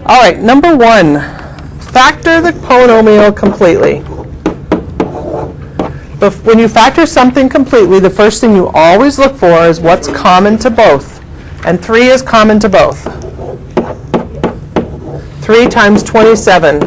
All right, number 1, factor the polynomial completely. But when you factor something completely, the first thing you always look for is what's common to both. And 3 is common to both. 3 times 27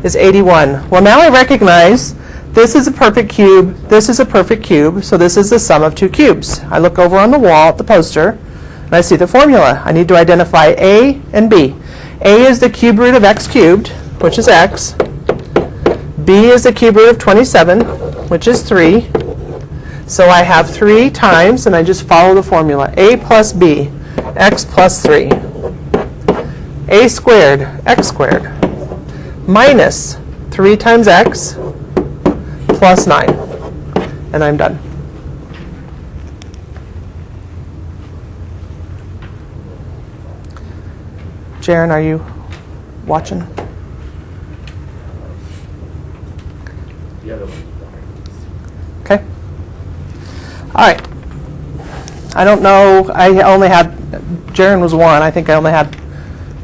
is 81. Well, now I recognize this is a perfect cube, this is a perfect cube, so this is the sum of 2 cubes. I look over on the wall at the poster, and I see the formula. I need to identify A and B. A is the cube root of x cubed, which is x. B is the cube root of 27, which is 3. So I have 3 times, and I just follow the formula. A plus B, x plus 3. A squared, x squared, minus 3 times x plus 9. And I'm done. Jaren, are you watching? Okay. All right. I don't know. I only had, Jaren was 1. I think I only had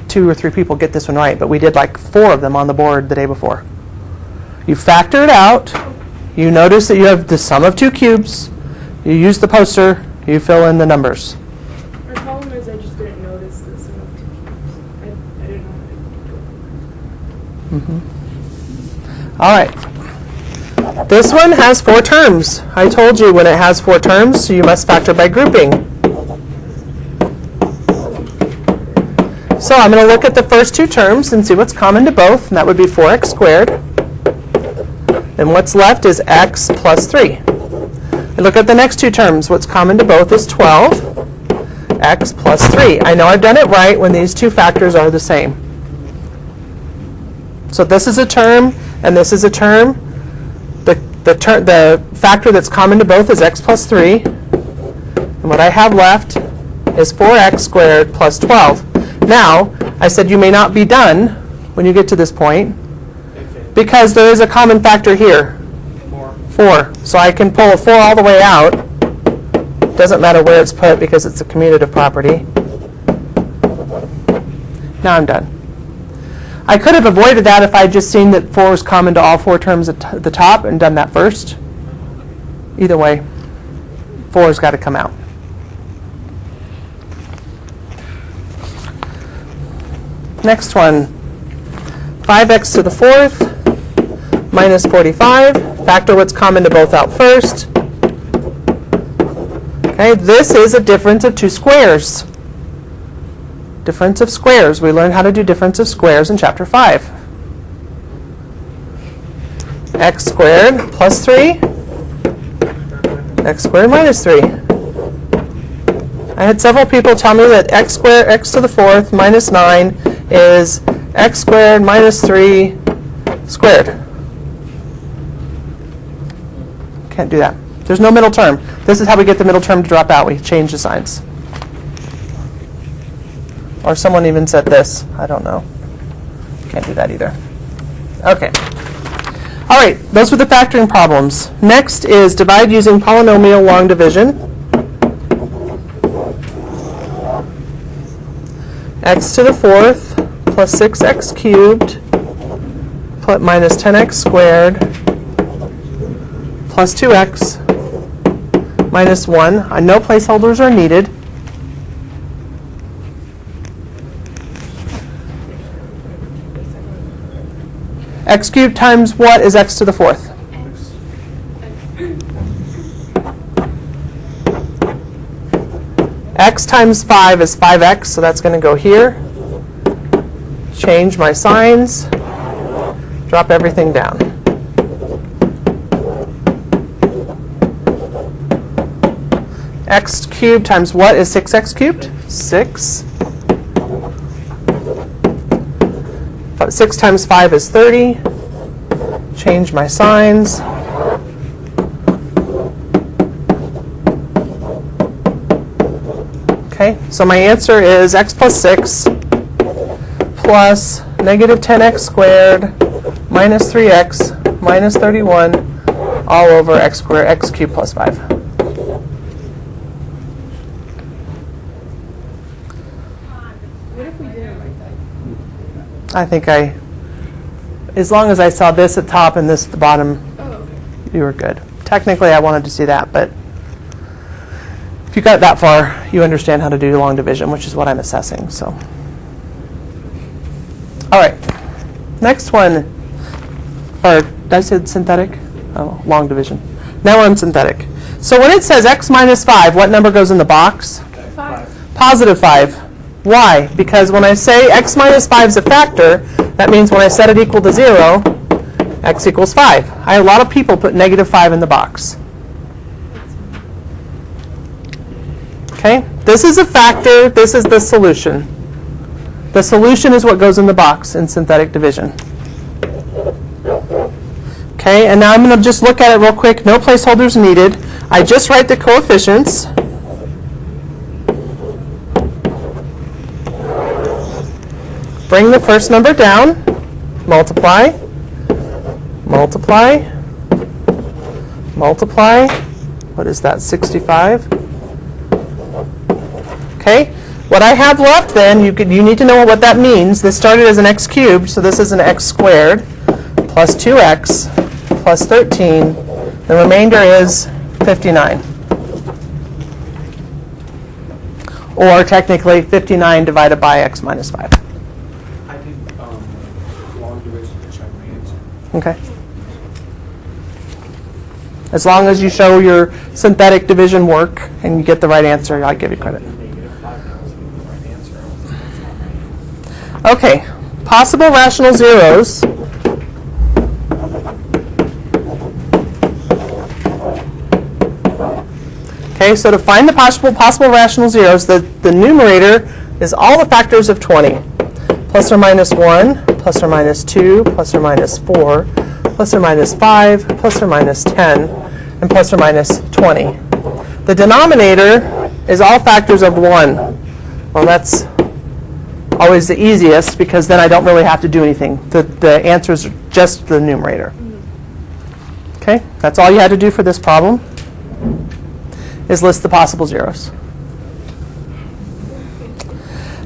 2 or 3 people get this one right, but we did like 4 of them on the board the day before. You factor it out. You notice that you have the sum of 2 cubes. You use the poster. You fill in the numbers. My problem is I just didn't notice the sum of 2 cubes. I didn't know. All right. This one has 4 terms. I told you when it has 4 terms, so you must factor by grouping. So I'm going to look at the first 2 terms and see what's common to both, and that would be 4x squared. And what's left is x plus 3. And look at the next 2 terms. What's common to both is 12, x plus 3. I know I've done it right when these 2 factors are the same. So this is a term, and this is a term. The factor that's common to both is x plus 3. And what I have left is 4x squared plus 12. Now, I said you may not be done when you get to this point, because there is a common factor here, 4. So I can pull a 4 all the way out. Doesn't matter where it's put because it's a commutative property. Now I'm done. I could have avoided that if I had just seen that 4 is common to all 4 terms at the top and done that first. Either way, 4 has got to come out. Next one, 5x to the 4th minus 45. Factor what's common to both out first. Okay, this is a difference of 2 squares. Difference of squares. We learned how to do difference of squares in chapter 5. X squared plus 3. X squared minus 3. I had several people tell me that x squared, x to the 4th minus 9 is x squared minus 3 squared. Can't do that. There's no middle term. This is how we get the middle term to drop out. We change the signs. Or someone even said this. I don't know. Can't do that either. Okay. All right. Those were the factoring problems. Next is divide using polynomial long division. X to the 4th plus 6x cubed minus 10x squared plus 2x minus 1. No placeholders are needed. X cubed times what is x to the 4th? X times 5 is 5x, so that's going to go here. Change my signs. Drop everything down. X cubed times what is 6x cubed? 6. 6 times 5 is 30. Change my signs. Okay, so my answer is x plus 6 plus negative 10x squared minus 3x minus 31 all over x squared, x cubed plus 5. What if we didn't write that? I think as long as I saw this at top and this at the bottom, Oh, okay. you were good. Technically, I wanted to see that, but if you got that far, you understand how to do long division, which is what I'm assessing. So, all right, next one, or did I say synthetic? Oh, long division. Now we're on synthetic. So when it says x minus 5, what number goes in the box? 5. Positive 5. Why? Because when I say x minus 5 is a factor, that means when I set it equal to 0, x equals 5. I had a lot of people put negative 5 in the box. Okay? This is a factor. This is the solution. The solution is what goes in the box in synthetic division. Okay, and now I'm going to just look at it real quick. No placeholders needed. I just write the coefficients. Bring the first number down. Multiply. Multiply. Multiply. What is that, 65? Okay, what I have left then, you need to know what that means. This started as an x cubed, so this is an x squared, plus 2x, plus 13. The remainder is 59. Or technically 59 divided by x minus 5. I did long division to check my answer. Okay. As long as you show your synthetic division work and you get the right answer, I'll give you credit. -5 was the right answer. Okay, possible rational zeros. Okay, so to find the possible rational zeros, the numerator is all the factors of 20. Plus or minus 1, plus or minus 2, plus or minus 4, plus or minus 5, plus or minus 10, and plus or minus 20. The denominator is all factors of 1. Well, that's always the easiest because then I don't really have to do anything. The answer is just the numerator. Okay, that's all you had to do for this problem, is list the possible zeros.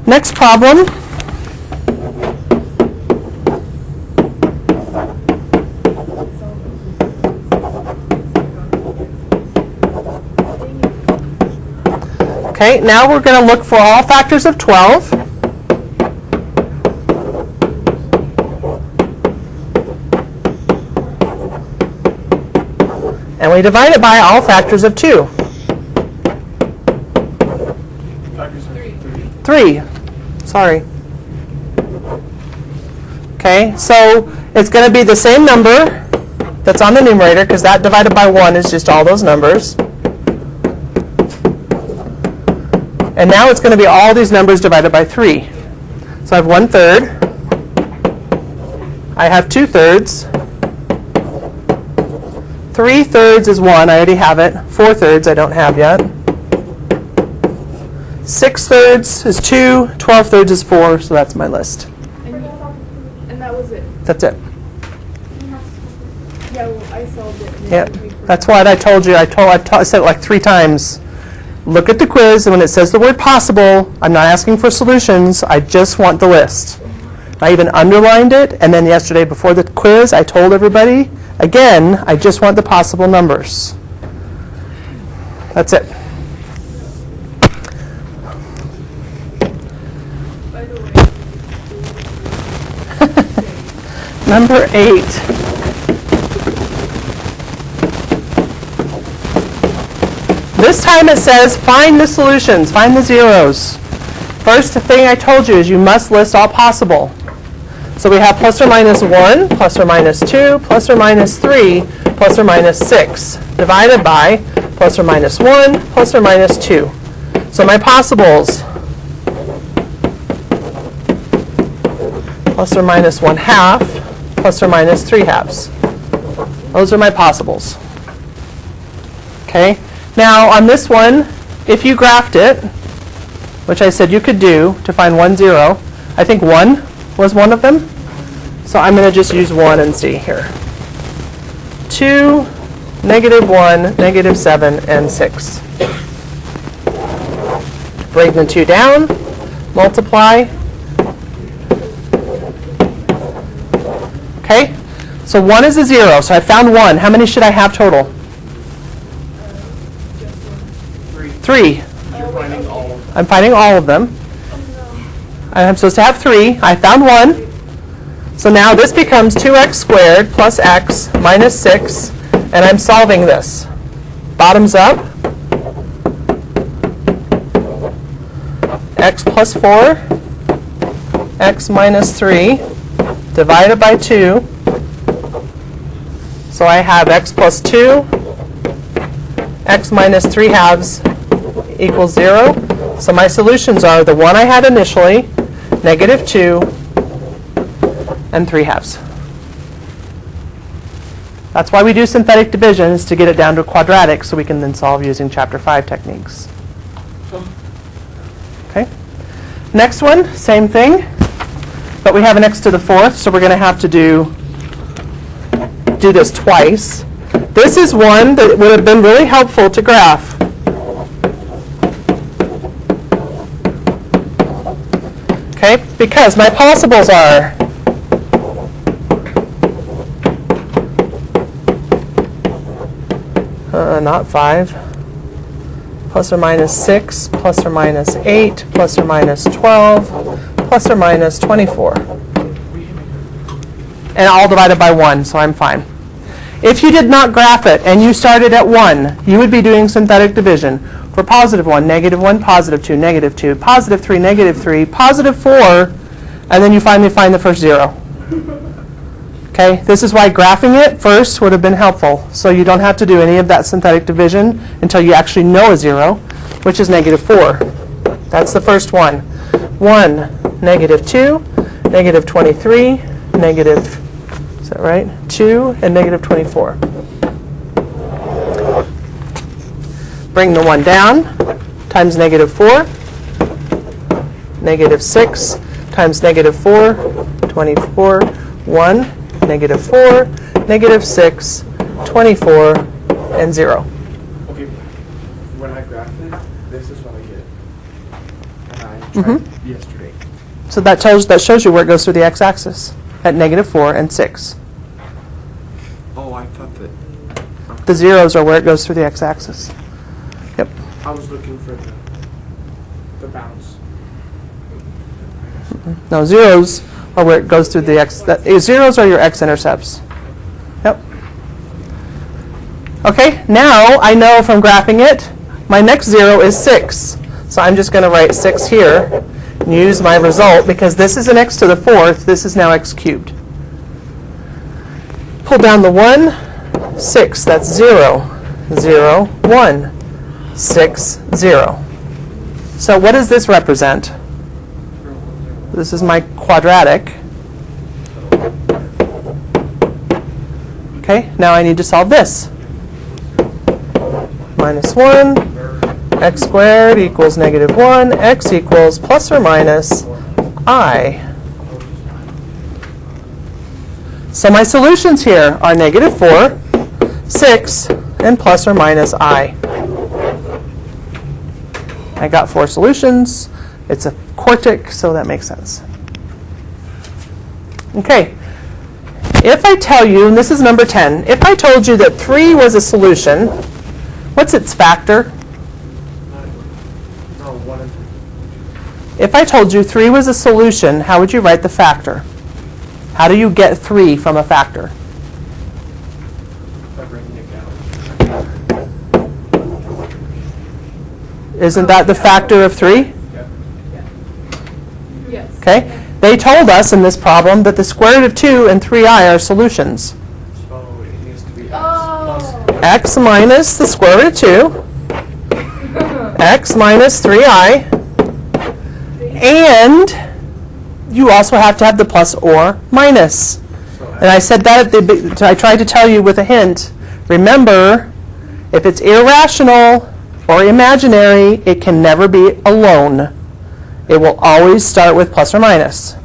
Next problem. Okay, now we're going to look for all factors of 12. And we divide it by all factors of 2. Factors of 3. Sorry. Okay, so it's going to be the same number that's on the numerator, because that divided by 1 is just all those numbers. And now it's going to be all these numbers divided by 3. So I have 1/3. I have 2/3. 3/3 is 1. I already have it. 4/3 I don't have yet. 6/3 is 2. 12/3 is 4. So that's my list. And that was it. That's it. Yeah, well, I solved it. And Yep. it took me forever. That's what I told you. I said it like 3 times. Look at the quiz, and when it says the word possible, I'm not asking for solutions. I just want the list. I even underlined it, and then yesterday before the quiz, I told everybody, again, I just want the possible numbers. That's it. By the way, Number 8. This time it says find the solutions, find the zeros. First thing I told you is you must list all possible. So we have plus or minus 1, plus or minus 2, plus or minus 3, plus or minus 6, divided by plus or minus 1, plus or minus 2. So my possibles, plus or minus 1/2, plus or minus 3/2. Those are my possibles. Okay. Now on this one, if you graphed it, which I said you could do to find 1, 0, I think 1 was one of them. So I'm going to just use 1 and see here. 2, -1, -7, and 6. Bring the 2 down, multiply. Okay? So 1 is a 0. So I found 1. How many should I have total? Just one. 3. You're finding all of them. I'm finding all of them. Oh I'm supposed to have 3. I found 1. So now this becomes 2x squared plus x minus 6, and I'm solving this. Bottoms up. X plus 4, x minus 3, divided by 2. So I have x plus 2, x minus 3 halves equals 0. So my solutions are the one I had initially, negative 2, and 3 halves. That's why we do synthetic division, is to get it down to quadratic so we can then solve using chapter 5 techniques. Okay. Next one, same thing, but we have an x to the 4th, so we're going to have to do this twice. This is one that would have been really helpful to graph. Okay, because my possibles are not 5, plus or minus 6, plus or minus 8, plus or minus 12, plus or minus 24. And all divided by 1, so I'm fine. If you did not graph it and you started at 1, you would be doing synthetic division for positive 1, negative 1, positive 2, negative 2, positive 3, negative 3, positive 4, and then you finally find the first 0. Okay, this is why graphing it first would have been helpful. So you don't have to do any of that synthetic division until you actually know a 0, which is negative 4. That's the first one. 1, negative 2, negative 23, negative, is that right? 2, and negative 24. Bring the 1 down, times negative 4, negative 6, times negative 4, 24, 1, negative 4, negative 6, 24, and 0. Okay, when I graph it, this is what I get. And I tried yesterday. So that shows you where it goes through the x-axis at negative 4 and 6. Oh, I thought that. The zeros are where it goes through the x-axis. Yep. I was looking for the bounce. No, zeros are where it goes through the x. Zeros are your x-intercepts. Yep. Okay, now I know from graphing it, my next 0 is 6. So I'm just going to write 6 here and use my result, because this is an x to the 4th. This is now x cubed. Pull down the 1, 6. That's 0, 0, 1, 6, 0. So what does this represent? This is my quadratic. Okay, now I need to solve this. Minus 1, x squared equals negative 1, x equals plus or minus I. So my solutions here are negative 4, 6, and plus or minus I. I got 4 solutions. It's a quartic, so that makes sense. Okay. If I tell you, and this is number 10, if I told you that 3 was a solution, what's its factor? No, 1 and 3. If I told you 3 was a solution, how would you write the factor? How do you get 3 from a factor? By breaking it down. Isn't that the factor of 3? Yes. Okay. They told us in this problem that the square root of 2 and 3i are solutions. So it needs to be x Oh. plus X minus the square root of 2, x minus 3i, and you also have to have the plus or minus. So And I said that I tried to tell you with a hint. Remember, if it's irrational or imaginary, it can never be alone. It will always start with plus or minus.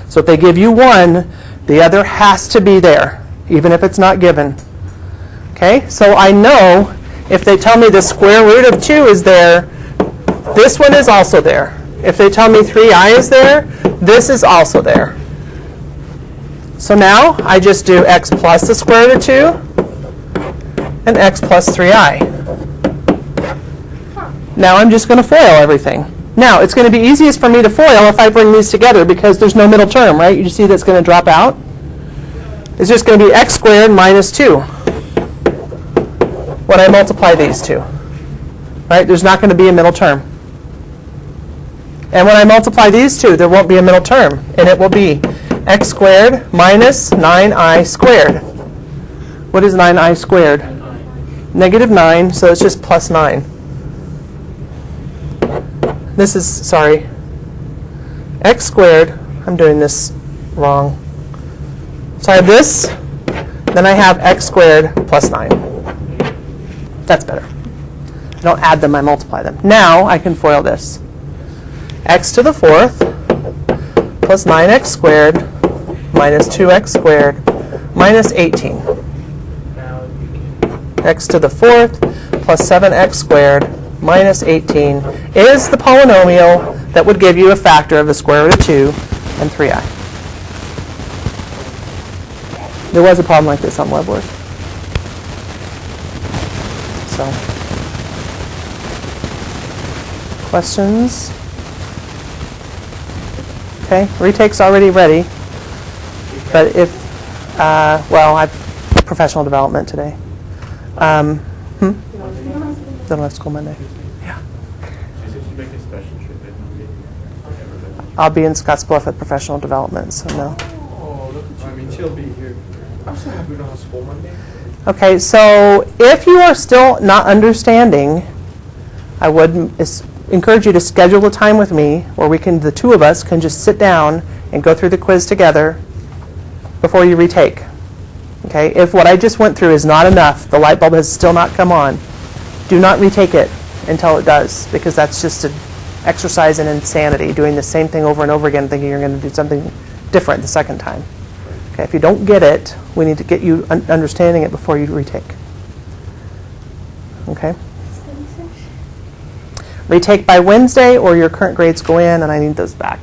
So if they give you 1, the other has to be there, even if it's not given. Okay, so I know if they tell me the square root of 2 is there, this one is also there. If they tell me 3i is there, this is also there. So now I just do x plus the square root of 2 and x plus 3i. Now I'm just going to FOIL everything. Now it's going to be easiest for me to FOIL if I bring these together because there's no middle term, right? You just see that's going to drop out. It's just going to be x squared minus 2 when I multiply these two. Right? There's not going to be a middle term. And when I multiply these two, there won't be a middle term. And it will be x squared minus 9i squared. What is 9i squared? Negative 9, so it's just plus 9. This is, sorry, x squared. I'm doing this wrong. So I have this, then I have x squared plus 9. That's better. I don't add them, I multiply them. Now I can FOIL this. X to the 4th plus 9x squared minus 2x squared minus 18. X to the 4th plus 7x squared minus 18 is the polynomial that would give you a factor of the square root of 2 and 3i. There was a problem like this on WebWorks. So, questions? Okay, retake's already ready. But if, well, I've professional development today. Don't have school Monday. Yeah. I'll be in Scottsbluff at professional development, so no. Oh, look at you. I mean, she'll be here. I'm so happy we don't have school Monday. Okay, so if you are still not understanding, I would encourage you to schedule a time with me where we can, the two of us can just sit down and go through the quiz together before you retake. Okay, if what I just went through is not enough, the light bulb has still not come on, do not retake it until it does, because that's just an exercise in insanity, doing the same thing over and over again, thinking you're going to do something different the second time. Okay, if you don't get it, we need to get you understanding it before you retake. Okay? Retake by Wednesday, or your current grades go in, and I need those back.